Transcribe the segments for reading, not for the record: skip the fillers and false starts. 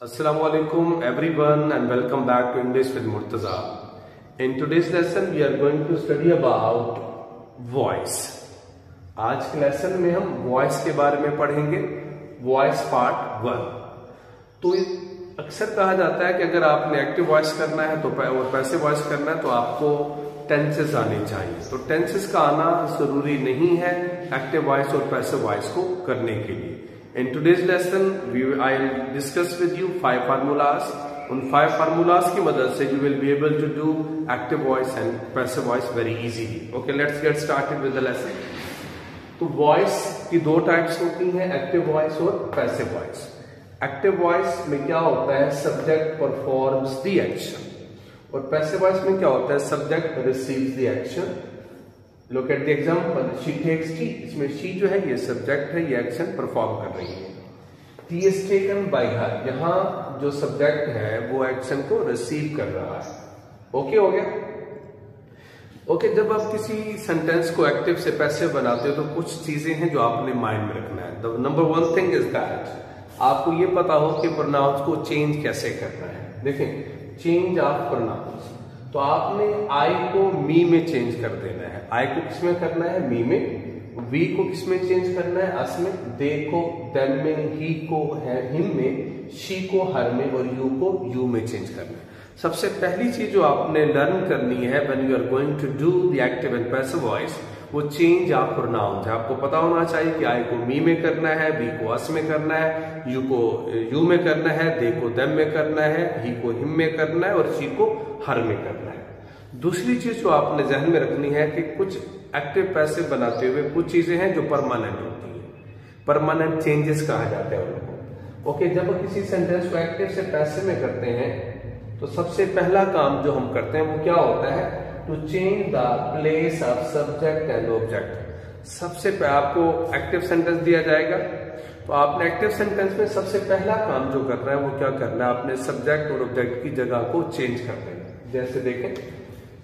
Assalamualaikum everyone and welcome back to English with Murtaza. In today's lesson we are going to study about voice. आज के lesson में हम voice के बारे में पढ़ेंगे, वॉइस पार्ट 1। तो अक्सर कहा जाता है कि अगर आपने एक्टिव वॉइस करना है तो और पैसिव वॉइस करना है तो आपको टेंसेस आने चाहिए। तो टेंसेस का आना जरूरी नहीं है एक्टिव वॉइस और पैसिव वॉइस को करने के लिए। In today's lesson, I'll discuss with you 5 formulas. उन 5 formulas की मदद से you will be able to do active voice and passive voice very easily. Okay, let's get started with the lesson. तो voice की दो types होती हैं, active voice और passive voice. Active voice में क्या होता है, subject performs the action. और passive voice में क्या होता है, subject receives the action. Look at the example. She takes tea. इसमें she जो है ये सब्जेक्ट है, ये एक्शन परफॉर्म कर रही है। Tea is taken by her. यहाँ जो सब्जेक्ट है वो एक्शन को रिसीव कर रहा है। ओके हो गया? ओके, जब आप किसी सेंटेंस को एक्टिव से पैसिव बनाते हो तो कुछ चीजें हैं जो आपने माइंड में रखना है। The number 1 thing is that आपको ये पता हो कि प्रोनाउंस को चेंज कैसे करना है। देखें, चेंज ऑफ प्रोनाउंस, तो आपने आई को मी में चेंज कर देना है। आई को किस में करना है, मी में। वी को किस में चेंज करना है, अस में। दे को देम में, ही को हिम में, शी को हर में और यू को यू में चेंज करना है। सबसे पहली चीज जो आपने लर्न करनी है when you are going to do the active and passive voice, वो चेंज ऑफ प्रोनाउंस है। आपको पता होना चाहिए कि आई को मी में करना है, वी को अस में करना है, यू को यू में करना है, दे को देम में करना है, ही को हिम में करना है और शी को हर में करना है। दूसरी चीज जो आपने जहन में रखनी है कि कुछ एक्टिव पैसिव बनाते हुए कुछ चीजें हैं जो परमानेंट होती हैं, परमानेंट चेंजेस कहा जाता है उनको। ओके, जब किसी सेंटेंस को एक्टिव से पैसिव में करते हैं तो सबसे पहला काम जो हम करते हैं वो क्या होता है, to change the place of subject and object. सबसे पहले आपको एक्टिव सेंटेंस दिया जाएगा तो आपने एक्टिव सेंटेंस में सबसे पहला काम जो करना है वो क्या करना है, आपने सब्जेक्ट और ऑब्जेक्ट की जगह को चेंज कर देना। जैसे देखें,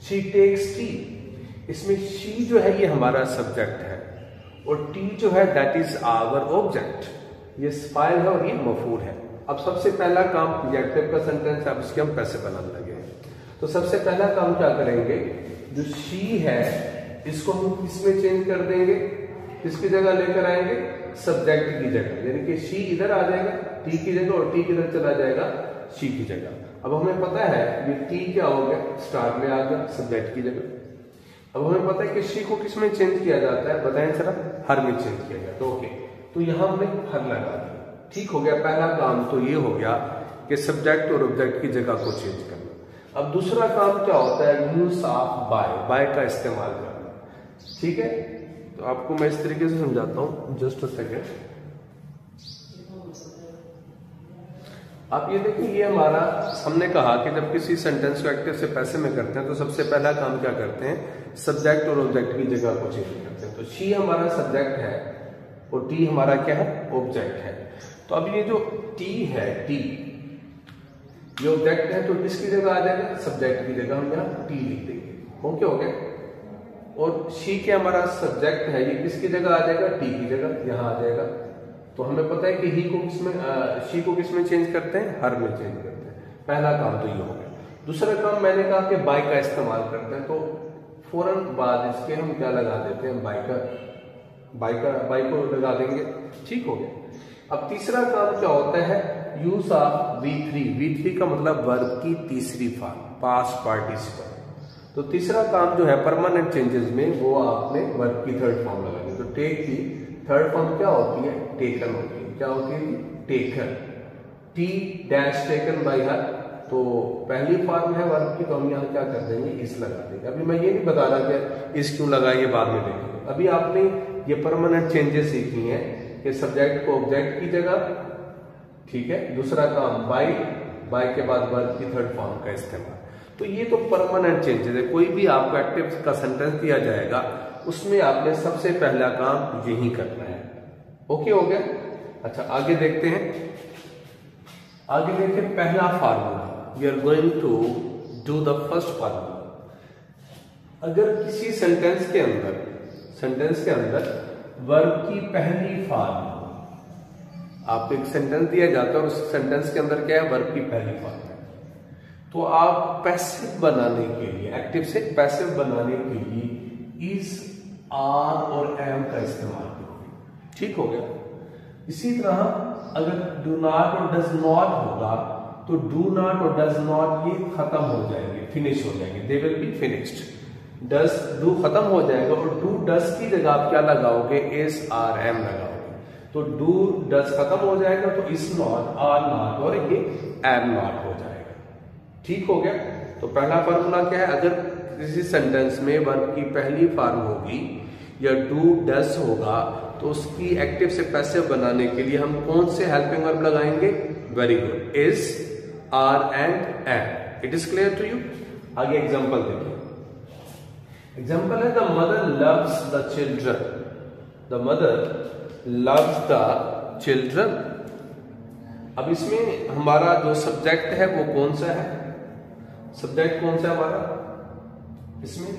शी टेक्स टी, इसमें शी जो है ये हमारा सब्जेक्ट है और टी जो है दैट इज आवर ऑब्जेक्ट। ये फाइल है और ये मफूल है। अब सबसे पहला काम, ये एक्टिव का सेंटेंस है, अब इसके हम पैसे बनाने लगे हैं। तो सबसे पहला काम क्या करेंगे, जो शी है इसको हम किसमें चेंज कर देंगे, किसकी जगह लेकर आएंगे, सब्जेक्ट की जगह। यानी कि शी इधर आ जाएगा टी की जगह और टी किधर चला जाएगा, शी की जगह। अब हमें पता है ये टी क्या हो गया, स्टार्ट में आ गया सब्जेक्ट की जगह। अब हमें पता है कि शी को किसमें चेंज किया जाता है, बताएं जरा, हर में चेंज किया गया। तो ओके, तो यहां हमने हर लगा दिया। ठीक हो गया, पहला काम तो ये हो गया कि सब्जेक्ट और ऑब्जेक्ट की जगह को चेंज करना। अब दूसरा काम क्या होता है, यूज ऑफ बाय, बाय का इस्तेमाल करना। ठीक है, तो आपको मैं इस तरीके से समझाता हूं, जस्ट अ सेकेंड। आप ये देखिए, ये हमारा, हमने कहा कि जब किसी सेंटेंस को एक्टिव से पैसिव में करते हैं तो सबसे पहला काम क्या करते हैं, सब्जेक्ट और ऑब्जेक्ट की जगह को चेंज करते हैं। तो शी हमारा सब्जेक्ट है और टी हमारा क्या है, ऑब्जेक्ट है। तो अब ये जो टी है, टी ये ऑब्जेक्ट है तो किसकी जगह आ जाएगा, सब्जेक्ट की जगह हम यहाँ टी लिख देंगे। ओके हो गया। और शी के हमारा सब्जेक्ट है, ये किसकी जगह आ जाएगा, टी की जगह यहाँ आ जाएगा। तो हमें पता है कि ही को किसमें, शी को किसमें चेंज करते हैं, हर में चेंज करते हैं। पहला काम तो ये हो गया। दूसरा काम मैंने कहा कि बाय का इस्तेमाल करते हैं, तो फौरन बाद इसके हम क्या लगा देते हैं, बाय को लगा देंगे। ठीक हो गया। अब तीसरा काम क्या होता है, यूज ऑफ V3। V3 का मतलब वर्ब की तीसरी फॉर्म, पास्ट पार्टिसिपल। तो तीसरा काम जो है परमानेंट चेंजेस में, वो आपने वर्ब की थर्ड फॉर्म लगानी। तो टेक की थर्ड फॉर्म क्या होती है, टेकन होती है। क्या होती है, taken. T dash taken by हर, तो पहली फॉर्म है वर्ब की, तो हम यहाँ क्या कर देंगे, इस लगा देंगे। अभी मैं ये नहीं बता रहा कि इस क्यों लगाइए, बाद में देखेंगे। अभी आपने ये परमानेंट चेंजेस सीखी हैं कि सब्जेक्ट को ऑब्जेक्ट की जगह, ठीक है। दूसरा काम बाय के बाद वर्ब की थर्ड फॉर्म का इस्तेमाल। तो ये तो परमानेंट चेंजेस है। कोई भी आपको एक्टिव का सेंटेंस दिया जाएगा उसमें आपने सबसे पहला काम यही करना है। ओके हो गया। अच्छा, आगे देखते हैं। आगे देखें पहला formula, we are going to do the first formula. अगर किसी सेंटेंस के अंदर वर्ब की पहली फॉर्म आपको एक सेंटेंस दिया जाता है और उस सेंटेंस के अंदर क्या है, वर्ब की पहली फॉर्म है। तो आप पैसिव बनाने के लिए, एक्टिव से पैसिव बनाने के लिए इज, आर और एम का इस्तेमाल करोगे। ठीक हो गया। इसी तरह अगर डू नॉट और डज नॉट होगा तो डू नॉट और डज नॉट ये खत्म हो जाएंगे, फिनिश हो जाएंगे, they will be finished. Does, do खत्म हो जाएगा और डू डज की जगह आप क्या लगाओगे, इज, आर, एम लगाओगे। तो डू डज खत्म हो जाएगा तो इज नॉट, आर नॉट और ये एम नॉट हो जाएगा। ठीक हो गया। तो पहला फॉर्मूला क्या है, अगर किसी सेंटेंस में वर्ब की पहली फॉर्म होगी या डू डज होगा तो उसकी एक्टिव से पैसिव बनाने के लिए हम कौन से हेल्पिंग वर्ब लगाएंगे, very good, is, are and am. It is clear to you. आगे एग्जांपल देखिए। एग्जांपल है the mother loves the children. The mother loves the children. अब इसमें हमारा जो सब्जेक्ट है वो कौन सा है, सब्जेक्ट कौन सा है हमारा इसमें,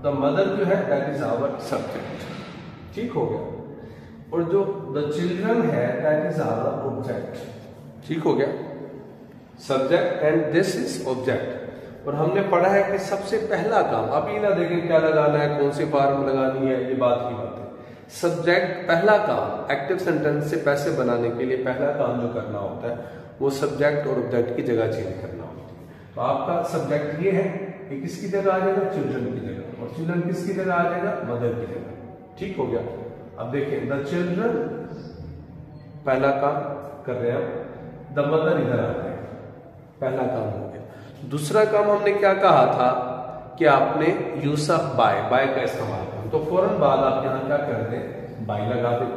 द मदर जो है दैट इज आवर सब्जेक्ट। ठीक हो गया। और जो द चिल्ड्रन है दैट इज आवर ऑब्जेक्ट। ठीक हो गया। Subject and this is object. और हमने पढ़ा है कि सबसे पहला काम, अभी ना देखें क्या लगाना है, कौन सी फॉर्म लगानी है, ये बात की बात है। सब्जेक्ट पहला काम, एक्टिव सेंटेंस से पैसिव बनाने के लिए पहला काम जो करना होता है वो सब्जेक्ट और ऑब्जेक्ट की जगह चेंज करना होता है। तो आपका सब्जेक्ट ये है, ये किसकी जगह आ जाएगा, चिल्ड्रन की जगह, और चिल्ड्रन किसकी जगह आ जाएगा, मदर की जगह। ठीक हो गया। अब देखिए द चिल्ड्रन पहला काम कर रहे हैं, द मदर इधर आ जाएगा, पहला काम हो गया। दूसरा काम हमने क्या कहा था कि आपने यूज ऑफ बाय, बाय का इस्तेमाल करें, तो फौरन बाद आप यहां क्या कर दें, बाय लगा दें।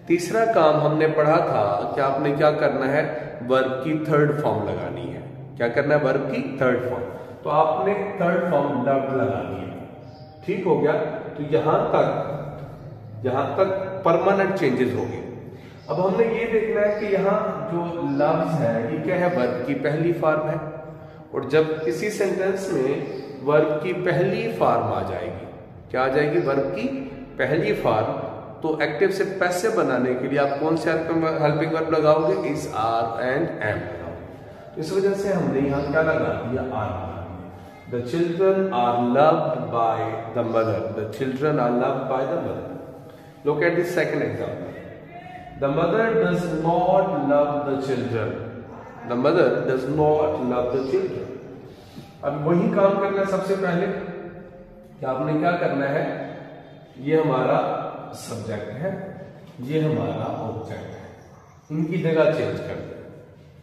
तीसरा काम हमने पढ़ा था कि आपने क्या करना है, वर्ब की थर्ड फॉर्म लगानी है। क्या करना है, वर्ब की थर्ड फॉर्म। तो आपने थर्ड फॉर्म लव्ड लगानी है। ठीक हो गया। तो यहां तक परमानेंट चेंजेस हो गए। अब हमने ये देखना है कि यहाँ जो लव्स है ये क्या है, वर्ब की पहली फॉर्म है। और जब किसी सेंटेंस में वर्ब की पहली फॉर्म आ जाएगी, क्या आ जाएगी, वर्ब की पहली फॉर्म, तो एक्टिव से पैसिव बनाने के लिए आप कौन से हेल्पिंग वर्ब लगाओगे, इज, आर एंड एम लगाओगे। इस वजह से हमने यहाँ क्या लगा दिया, आर लगा दिया। The children are loved by the mother. The children are loved by the mother. Look at this second example. The mother does not love the children. The mother does not love the children. अब वही काम करना है सबसे पहले कि आपने क्या करना है, ये हमारा सब्जेक्ट है, ये हमारा ऑब्जेक्ट है, इनकी जगह चेंज कर दें।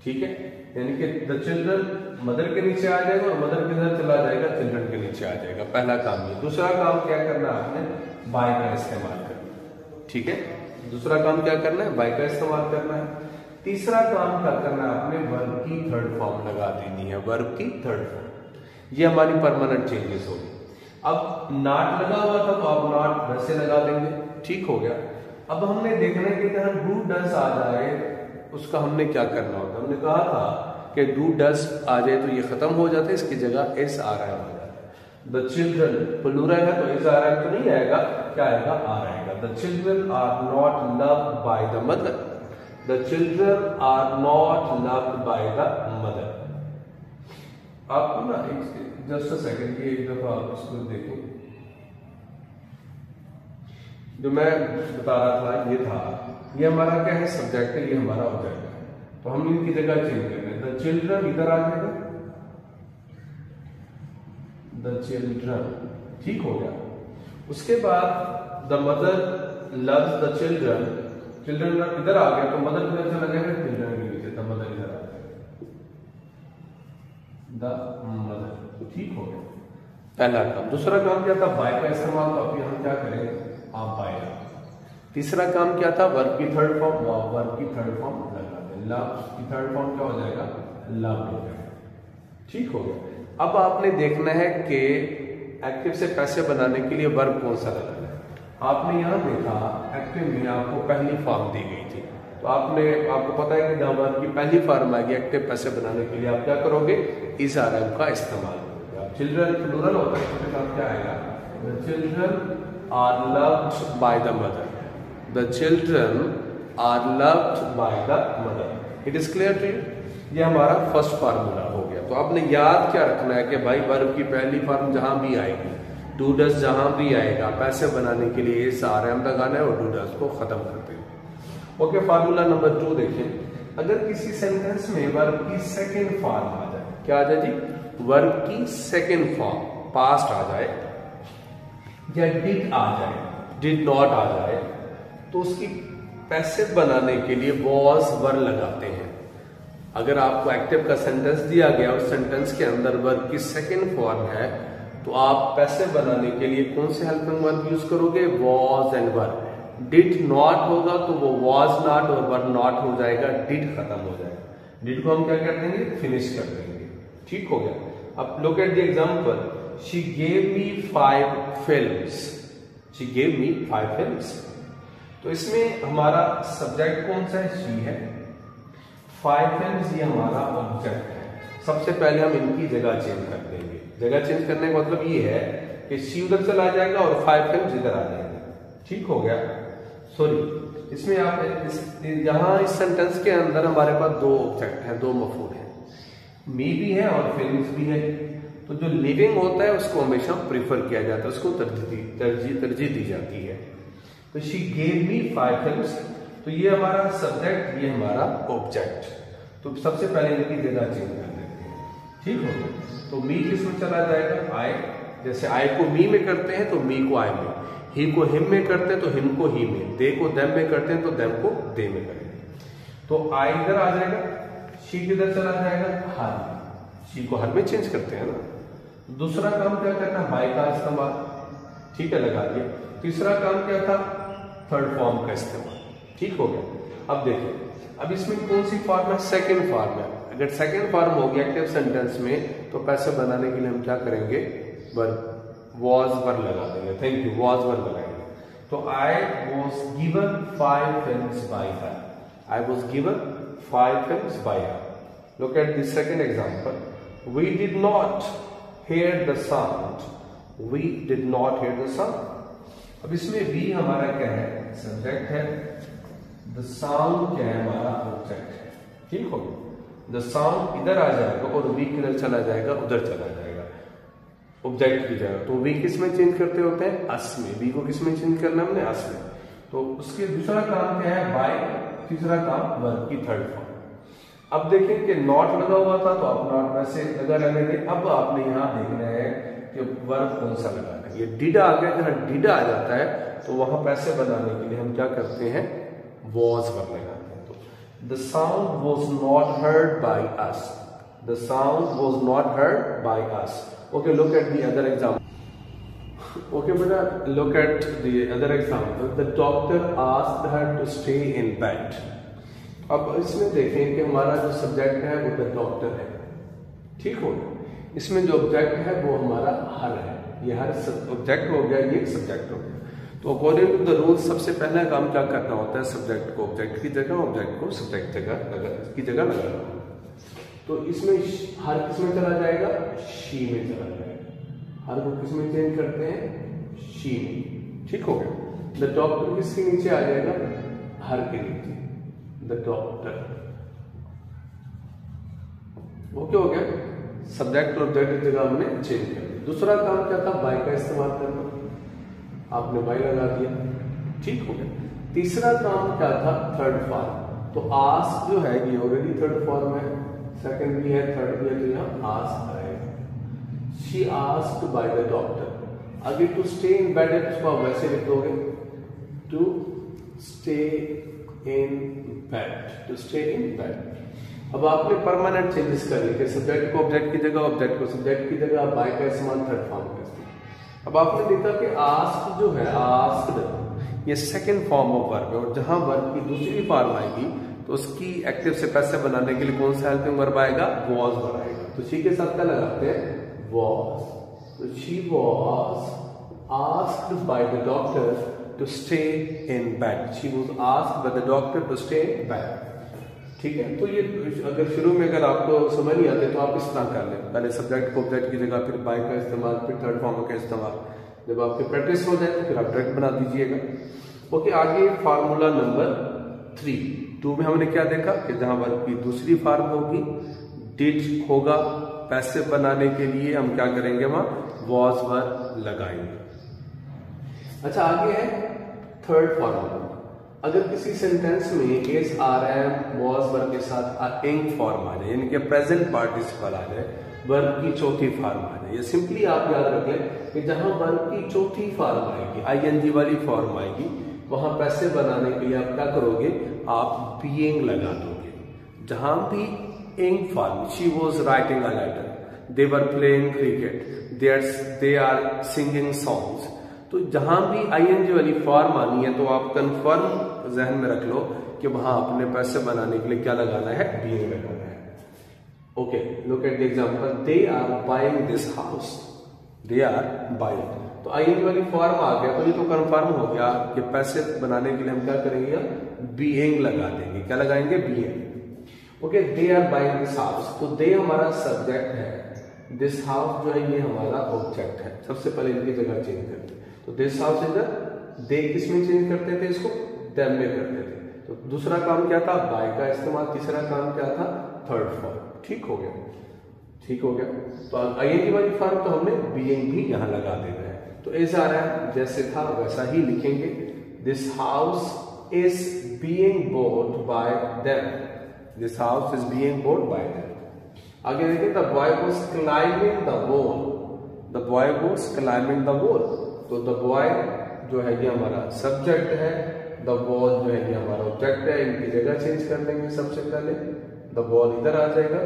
ठीक है। यानी कि द चिल्ड्रन मदर के नीचे आ जाएगा और मदर के अंदर चला जाएगा, चिल्ड्रन के नीचे आ जाएगा। पहला काम ये। दूसरा काम क्या करना है, आपने बाय का इस्तेमाल करना। ठीक है। दूसरा काम क्या करना है, बाय का इस्तेमाल करना है। तीसरा काम क्या करना है, आपने वर्ब की थर्ड फॉर्म लगा देनी है, वर्ब की थर्ड फॉर्म। ये हमारी परमानेंट चेंजेस होगी। अब नॉट लगा हुआ था तो आप नॉट वैसे लगा देंगे। ठीक हो गया। अब हमने देखना है कि अगर डू डज आ जाए उसका हमने क्या करना होता है। हमने कहा था कि डू डज आ जाए तो ये खत्म हो जाता है, इसकी जगह एस आ रहा है। द चिल्ड्रन प्लूरल है तो इज आ रहा है, तो नहीं आएगा, क्या आएगा, आ आएगा। The children are not loved by the mother. The children are not loved by the mother. आपको ना जस्ट अ सेकंड, ये एक दफा आप इसको देखो। जो मैं बता रहा था ये था, ये हमारा क्या है, सब्जेक्ट है, ये हमारा ऑब्जेक्ट है। तो हम इनकी जगह चेंज कर रहे हैं। द चिल्ड्रन इधर आ जाएगा, द चिल्ड्रन। ठीक हो गया। उसके बाद the mother loves the children. Children इधर आ गया तो मदर किधर चला जाएगा, चिल्ड्रन के नीचे, द मदर इधर आ जाएगा, द मदर। ठीक हो गया पहला काम। दूसरा काम क्या था, बाय का इस्तेमाल। तो अब यहाँ क्या करें, आप बाय लगा। तीसरा काम क्या था, वर्ब की थर्ड फॉर्म, वर्ब की थर्ड फॉर्म लगा दें। लव की थर्ड फॉर्म क्या हो जाएगा, लव हो जाएगा। ठीक हो गया। अब आपने देखना है कि एक्टिव से पैसिव बनाने के लिए वर्ब कौन सा लगाना है। आपने यहाँ देखा एक्टिव में आपको पहली फॉर्म दी गई थी, तो आपको पता है कि जहां वर्ब की पहली फॉर्म आएगी एक्टिव पैसिव बनाने के लिए आप क्या करोगे, इज, आर, एम का इस्तेमाल करोगे। आप चिल्ड्रन प्लूरल होता है, इसके साथ क्या आएगा, the children are loved by the mother. The children are loved by the mother. It is clear to you? ये हमारा फर्स्ट फार्मूला हो गया। तो आपने याद क्या रखना है कि भाई वर्ब की पहली फॉर्म जहां भी आएगी, डू डज जहां भी आएगा, पैसे बनाने के लिए इस आर एम लगाना है और डू डज को खत्म करते हैं। ओके, फार्मूला नंबर 2 देखें। अगर किसी सेंटेंस में वर्ब की सेकेंड फॉर्म आ जाए, क्या आ जाए जी? वर्ब की सेकेंड फॉर्म, पास्ट आ जाए या डिड आ जाए, डिड नॉट आ जाए, तो उसकी पैसिव बनाने के लिए वॉज वर लगाते हैं। अगर आपको एक्टिव का सेंटेंस दिया गया, उस सेंटेंस के अंदर वर्ब की सेकेंड फॉर्म है, तो आप पैसिव बनाने के लिए कौन से हेल्पिंग वर्ब यूज करोगे? Was and were. Did not होगा तो वो वॉज नॉट और वर नॉट हो जाएगा, डिड खत्म हो जाएगा। डिड को हम क्या कर देंगे? फिनिश कर देंगे। ठीक हो गया। अब look at the example, she gave me 5 films. She gave me 5 films. तो इसमें हमारा सब्जेक्ट कौन सा है? शी है। 5 फिल्म्स ये हमारा ऑब्जेक्ट है। सबसे पहले हम इनकी जगह चेंज कर देंगे। जगह चेंज करने का मतलब ये है कि शी उधर चला जाएगा और 5 फिल्म्स इधर आ जाएंगे। ठीक हो गया। सॉरी, इसमें आप जहां इस सेंटेंस के अंदर हमारे पास 2 ऑब्जेक्ट हैं, 2 मफूल हैं, मी भी है और फिल्म्स भी है। तो जो लिविंग होता है उसको हमेशा प्रीफर किया जाता है, उसको तरजीह दी जाती है। तो शी गेव मी 5 फिल्म्स, तो ये हमारा सब्जेक्ट, ये हमारा ऑब्जेक्ट। तो सबसे पहले इनकी जगह चेंज कर देते हैं। ठीक हो गया। तो मी किसमें चला जाएगा? आई। जैसे आई को मी में करते हैं तो मी को आई में, ही को हिम में करते हैं तो हिम को ही में, दे को देम में करते हैं तो देम को दे में करेंगे। तो आई इधर आ जाएगा, शी किधर चला जाएगा? हर। शी को हर में चेंज करते हैं ना। दूसरा काम क्या करना है? बाय का इस्तेमाल। ठीक है, लगा दिया। तीसरा काम क्या था? थर्ड फॉर्म का इस्तेमाल। ठीक हो गया। अब देखिए, अब इसमें कौन सी फॉर्म है? सेकेंड फॉर्म है। अगर सेकेंड फॉर्म हो गया एक्टिव सेंटेंस में, तो पैसे बनाने के लिए हम क्या करेंगे? वर्ब वॉज वर लगा देंगे। थैंक यू, वॉज वर लगाएंगे। तो I was given 5 films by her. I was given 5 films by her. Look at the second example, we did not hear the sound. We did not hear the sound. अब इसमें we हमारा क्या है? Subject है। The sound क्या है? हमारा object है। ठीक हो गया। द साउंड इधर आ जाएगा और वी किधर चला जाएगा? उधर चला जाएगा, ऑब्जेक्ट की जगह। तो वी किस में चेंज करते होते हैं? अस में। वी को किस में चेंज करना हमने? अस में। तो उसके दूसरा काम क्या है? बाय। तीसरा काम वर्ब की थर्ड फॉर्म। अब देखें कि नॉट लगा हुआ था तो आप नॉट वैसे लगा रहने दें। अब आपने यहां देखना है कि वर्ब कौन सा लगाना है। ये डिड आ गया, जहां डिड आ जाता है तो वहां पैसे बनाने के लिए हम क्या करते हैं? वॉज वर्ब लगाते हैं। तो the sound was not heard by us. The sound was not heard by us. Okay, look at the other example. Okay, but look at the other example. The doctor asked her to stay in bed. अब इसमें देखें कि हमारा जो subject है वो the doctor है। ठीक हो गया। इसमें जो ऑब्जेक्ट है वो हमारा हर है। ये हर ऑब्जेक्ट हो गया, ये सब्जेक्ट हो गया। तो अकॉर्डिंग टू द रूल सबसे पहला काम क्या करना होता है? सब्जेक्ट को ऑब्जेक्ट की जगह, ऑब्जेक्ट को सब्जेक्ट की जगह लगाना। तो इसमें हर किस में चला जाएगा? शी में चला जाएगा। हर को किस में चेंज करते हैं? शी में। ठीक हो गया। द डॉक्टर किसके नीचे आ जाएगा? हर के नीचे, द डॉक्टर। ओके हो गया। सब्जेक्ट और ऑब्जेक्ट की जगह हमने चेंज कर दिया। दूसरा काम क्या था? बाय का इस्तेमाल करना। आपने बाय लगा दिया। ठीक हो गया। तीसरा काम क्या था? Third form. तो आस्क जो है ये ऑलरेडी थर्ड फॉर्म है, सेकंड भी है, थर्ड भी है, तो यहाँ आस्क आएगा। She asked by the doctor. आगे टू स्टे इन बेड है, उसको आप वैसे लिख दोगे, to stay in bed, to stay in bed. अब आपने परमानेंट चेंजेस कर लिए, सब्जेक्ट को ऑब्जेक्ट की जगह, ऑब्जेक्ट को सब्जेक्ट की जगह, बाय का इस्तेमाल, थर्ड फॉर्म का इस्तेमाल। अब आपने देखा कि आस्क जो है, आस्क्ड, ये सेकंड फॉर्म ऑफ वर्ब है, और जहां वर्ब की दूसरी फॉर्म आएगी तो उसकी एक्टिव से पैसिव बनाने के लिए कौन सा हेल्पिंग वर्ब आएगा? वॉज वर्ब आएगा। तो शी के साथ क्या लगाते हैं? वॉज। तो she was asked by the doctor to stay in bed. She was asked by the doctor to stay in bed. ठीक है। तो ये अगर शुरू में अगर आपको समझ नहीं आते तो आप इस तरह कर लें, पहले सब्जेक्ट को ऑब्जेक्ट की जगह, फिर बाय का इस्तेमाल, फिर थर्ड फॉर्म का इस्तेमाल। जब आपकी प्रैक्टिस हो जाए तो फिर आप डायरेक्ट बना दीजिएगा। ओके, आगे फार्मूला नंबर 3। 2 में हमने क्या देखा कि जहां वर्ब की दूसरी फॉर्म होगी, डिड होगा, पैसिव बनाने के लिए हम क्या करेंगे, वहां वॉज वर्ब लगाएंगे। अच्छा, आगे है थर्ड फॉर्म। अगर किसी सेंटेंस में is, are, am, was verb के साथ इंग फॉर्म आ जाए, यानी कि प्रेजेंट पार्टिसिपल आ जाए, वर्ब की चौथी फॉर्म आ जाए, या सिंपली आप याद रख लें कि जहां वर्ब की चौथी फॉर्म आएगी, आईएनजी वाली फॉर्म आएगी, वहां पैसिव बनाने के लिए आप क्या करोगे, आप बीइंग लगा दोगे। जहां भी ing form, she was writing a letter, they were playing cricket, they are singing songs, तो जहां भी आईएनजी वाली फॉर्म आनी है तो आप कंफर्म जहन में रख लो कि वहां अपने पैसे बनाने के लिए क्या लगाना है, बीइंग लगाना है। Okay, look at the example, they are buying this house, they are buying, तो आईएनजी वाली फॉर्म आ गया, तो ये तो कंफर्म हो गया कि पैसे बनाने के लिए हम क्या करेंगे, बीइंग लगा देंगे। क्या लगाएंगे, being. Okay, they are buying this house, तो दे हमारा सब्जेक्ट है, दिस हाउस जो है ये हमारा ऑब्जेक्ट है। सबसे पहले इनकी जगह चेंज करते हैं, तो दिस हाउस इधर, दे किस में चेंज करते थे, इसको देम में करते थे। तो दूसरा काम क्या था, बाय का इस्तेमाल, तीसरा काम क्या था, थर्ड फॉर्म। ठीक हो गया, ठीक हो गया। तो आईएनजी वाली फॉर्म तो हमने बीइंग भी यहां लगा देना है। तो इज आ रहा है, जैसे था वैसा ही लिखेंगे, this house is being boat bye them, this house is being boat bye them. आगे देखिए, the boy was climbing the wall, the boy was climbing the wall, तो द बॉय जो है ये हमारा सब्जेक्ट है, द बॉल जो है ये हमारा ऑब्जेक्ट है। इनकी जगह चेंज कर लेंगे। सबसे पहले द बॉल इधर आ जाएगा,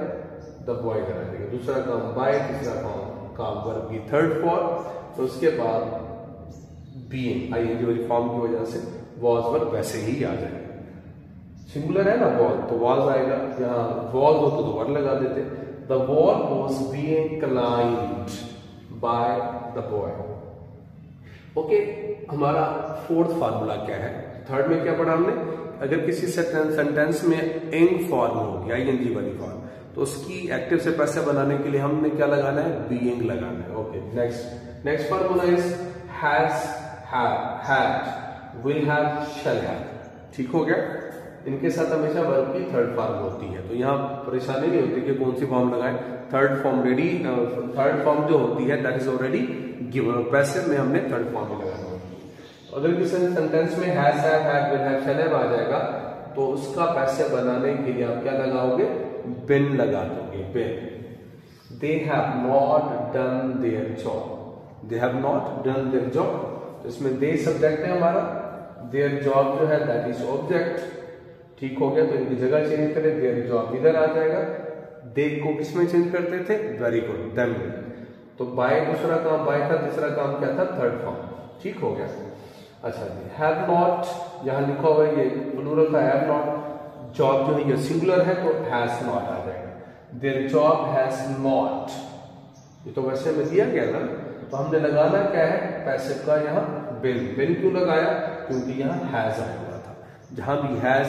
द बॉय इधर आ जाएगा। दूसरा काम बाय, तीसरा काम वर्ब की थर्ड फॉर्म, तो उसके बाद बीइंग आईएनजी वाली फॉर्म की वजह से वॉज वर्ब वैसे ही आ जाएगा। सिंगुलर है ना वॉल, तो वॉज आएगा, यहाँ वॉल हो तो वर्ब लगा देते। The wall was being climbed by the boy. Okay, हमारा फोर्थ फार्मूला क्या है, थर्ड में क्या पढ़ा हमने, अगर किसी सेंटेंस में इंग फॉर्म होगी, आईएनजी वाली फॉर्म, तो उसकी एक्टिव से पैसे बनाने के लिए हमने क्या लगाना है, बीइंग लगाना है। Okay, next formula is has, had, will have, shall have. ठीक हो गया। इनके साथ हमेशा वर्ब की थर्ड फॉर्म होती है, तो यहाँ परेशानी नहीं होती कि कौन सी फॉर्म लगाए। थर्ड फॉर्म जो होती है that is already given, passive में हमने थर्ड फॉर्म में लगाना होगा। अगर किसी सेंटेंस में has, had, will have, shall have आ जाएगा, तो उसका पैसिव बनाने के लिए आप क्या लगाओगे, बिन लगा दोगे, been. They have not done their job, they have not done their job, तो इसमें दे सब्जेक्ट है हमारा, देयर जॉब जो है दैट इज ऑब्जेक्ट। ठीक हो गया, तो इनकी जगह चेंज करें, देयर जॉब इधर आ जाएगा। दे को किसमें चेंज करते थे, वेरी गुड, देम में। तो बाय दूसरा काम बाय था, तीसरा काम क्या था, थर्ड फॉर्म। ठीक हो गया। अच्छा जी, हैव नॉट, यहाँ लिखा हुआ है ये प्लूरल का हैव नॉट, जॉब जो है ये सिंगुलर है तो हैज नॉट आ जाएगा। देयर जॉब हैज नॉट, ये तो वैसे में दिया गया ना, तो हमने लगाना क्या है, पैसिव का यहाँ बिन। बिन क्यों लगाया, क्योंकि यहाँ हैज आया हुआ था। जहां भी has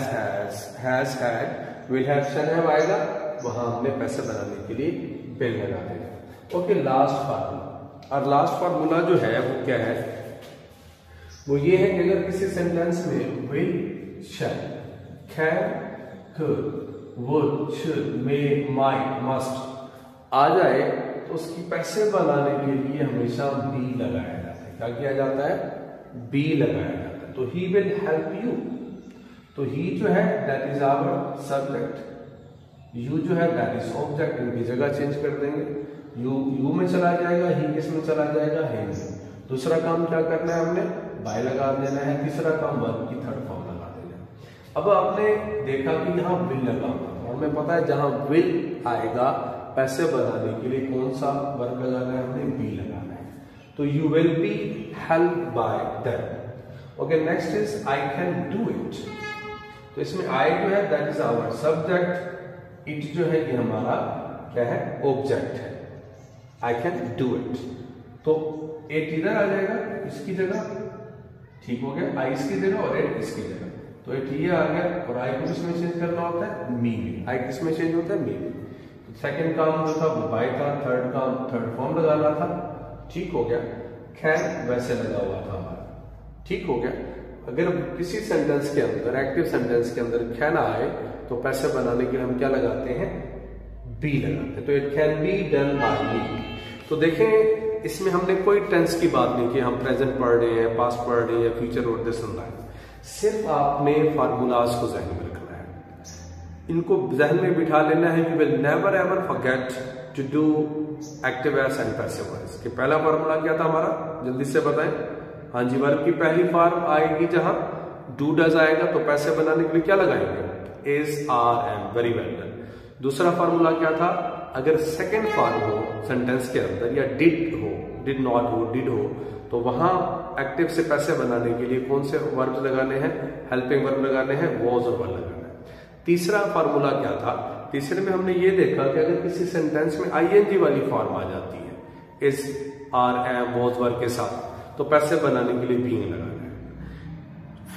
had, will have, shall have आएगा, वहां हमने पैसे बनाने के लिए बिन लगा देगा। Okay, last formula. और लास्ट फार्मूला जो है वो क्या है, वो ये है कि अगर किसी सेंटेंस में will, shall, can, could, would, should, may, might, must आ जाए, तो उसकी पैसे बनाने के लिए हमेशा बी लगाया जाता है। क्या किया जाता है, बी लगाया जाता है। तो ही विल हेल्प यू, तो ही जो है that is our subject, you जो है दैट इज ऑब्जेक्ट। इनकी जगह चेंज कर देंगे, यू में चला जाएगा, ही किस में चला जाएगा, हे में। दूसरा काम क्या करना है, हमने बाय लगा देना है। तीसरा काम वर्ब की थर्ड फॉर्म लगा देना है। अब आपने देखा कि यहाँ विल लगा, और हमें पता है जहां विल आएगा पैसे बनाने के लिए कौन सा वर्ब लगाना है, हमने बी लगाना है। तो you will be help by them. Okay, next is I can do it, तो इसमें आई जो है that is our subject, it जो है ये हमारा क्या है, ऑब्जेक्ट है। आई कैन डू इट, तो इट इधर आ जाएगा इसकी जगह। ठीक हो गया, आई इसकी जगह और इट इसकी जगह, तो इट ये आ गया। और आई को किसमें चेंज करना होता है, मी में। आई किसमें चेंज होता है, मी में। सेकंड काम जो था वो बाय था, थर्ड काम थर्ड फॉर्म लगाना था। ठीक हो गया। कैन वैसे लगा हुआ था हमारा। ठीक हो गया। अगर किसी सेंटेंस के अंदर, एक्टिव सेंटेंस के अंदर कैन आए तो पैसे बनाने के लिए हम क्या लगाते हैं, बी लगाते हैं। तो it can be done by me. तो देखें इसमें हमने कोई टेंस की बात नहीं की, हम प्रेजेंट पढ़ रहे हैं, पास्ट पढ़ रहे हैं, फ्यूचर और दिस एंड दैट। सिर्फ आपने फार्मूलाज को जहन में रखना है, इनको जहन में बिठा लेना है। You will never ever forget to do active voice and passive voice. कि पहला फार्मूला क्या था हमारा, जल्दी से बताएं। हाँ जी, वर्ब की पहली फॉर्म आएगी जहां डू डज आएगा तो पैसे बनाने के लिए क्या लगाएंगे, is, are, am. Very well done. दूसरा फार्मूला क्या था, अगर सेकेंड फॉर्म हो सेंटेंस के अंदर या डिड हो, डिड नॉट हो, डिड हो, तो वहां एक्टिव से पैसे बनाने के लिए कौन से वर्ब लगाने हैं, हेल्पिंग वर्ब लगाने हैं, वॉज और वर लगाना है। तीसरा फार्मूला क्या था, तीसरे में हमने ये देखा कि अगर किसी सेंटेंस में आईएनजी वाली फॉर्म आ जाती है, इज, आर, एम, वॉज, वर के साथ, तो पैसे बनाने के लिए बीइंग लगाना है।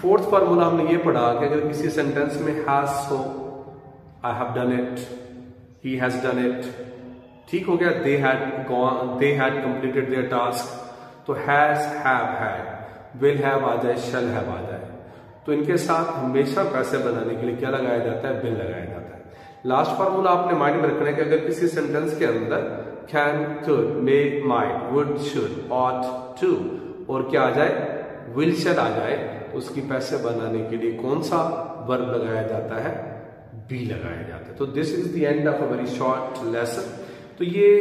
फोर्थ फार्मूला हमने ये पढ़ा कि अगर किसी सेंटेंस में हैज हो, I have done it, he has done it, ठीक हो गया, they had completed their task, तो has, have, had, will have आ जाए, शैल हैव आ जाए, तो इनके साथ हमेशा पैसे बनाने के लिए क्या लगाया जाता है, विल लगाया जाता है। लास्ट फार्मूला आपने माइंड में रखना है कि अगर किसी सेंटेंस के अंदर can, could, may, might, would, should, ought, to और क्या आ जाए, विल, शैल आ जाए, तो उसकी पैसे बनाने के लिए कौन सा वर्ब लगाया जाता है, बी लगाया जाता है। तो this is the end of a very short lesson. तो ये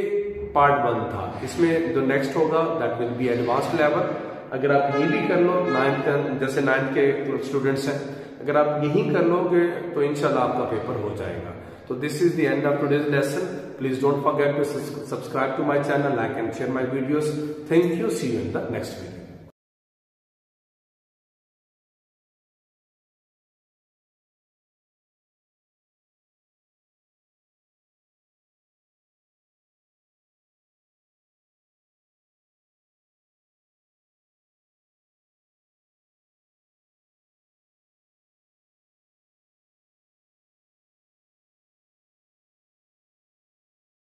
पार्ट 1 था। इसमें जो नेक्स्ट होगा that will be advanced level. अगर आप ये भी कर लो, 9th जैसे 9th के स्टूडेंट्स हैं, अगर आप यही कर लोगे तो इंशाल्लाह आपका पेपर हो जाएगा। तो this is the end of today's lesson. Please don't forget to subscribe to my channel, like and share my videos. Thank you, see you in the next video.